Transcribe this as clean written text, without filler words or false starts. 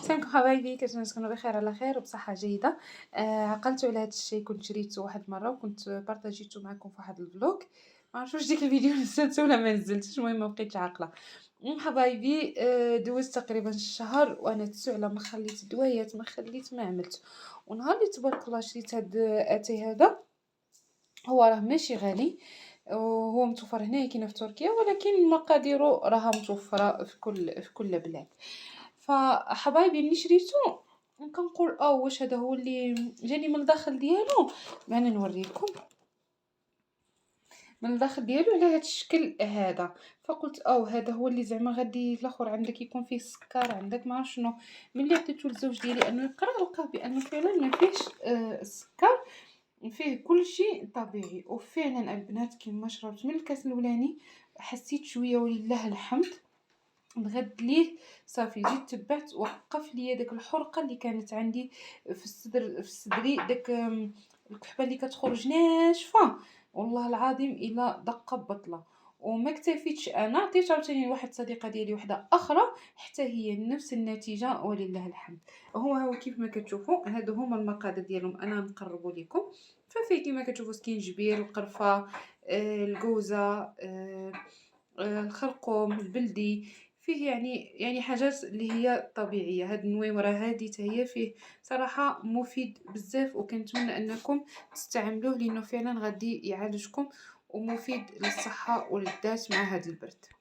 سلامكم حبايبي، كنتمنى تكونوا بخير على خير وبصحة جيدة. عقلتوا على هاد الشي كنت شريته واحد المرة وكنت بارطاجيته معكم في واحد الفلوق. ما عرفتش واش ديك الفيديو نزلته ولا ما نزلتش، المهم ما بقيتش عاقلة. حبايبي، دوزت تقريبا شهر وانا تسوعلة، ما خليت دوايات، ما خليت ما عملت. ونهار اللي تبارك الله شريت هاد اتاي هذا، هو راه ماشي غالي، وهو متوفر هنايا كاينه في تركيا، ولكن مقاديره راها متوفرة في كل بلاد. فحبايبي ملي شريته كنقول واش هذا هو اللي جاني من الداخل ديالو. انا نوريكم من الداخل ديالو على هذا الشكل هذا. فقلت هذا هو اللي زعما غادي الاخر عندك يكون فيه السكر، عندك ما عرف شنو. ملي عطيته للزوج ديالي انه يقرا، لقاه بانه فعلا ما فيهش السكر، فيه كل شيء طبيعي. وفعلا البنات كيما شربت من الكاس الاولاني حسيت شويه ولله الحمد. بغد ليه صافي جيت تبعت، وقف لي داك الحرقه اللي كانت عندي في الصدر، في صدري، داك الكحبه اللي كتخرج ناشفه. والله العظيم الا دقه بطله. وما اكتفيتش انا، عطيت عاوتاني لواحد صديقه ديالي وحده اخرى، حتى هي نفس النتيجه ولله الحمد. هو كيف ما كتشوفوا هادو هما المقادير ديالهم، انا نقربوا لكم. ففيه كيما كتشوفوا سكينجبير، القرفه، الكوزه، الخرقوم البلدي. فيه يعني حاجات اللي هي طبيعيه. هاد النويمره هادي حتى هي فيه صراحه مفيد بزاف، وكنتمنى انكم تستعملوه لانه فعلا غادي يعالجكم ومفيد للصحه وللذات مع هاد البرد.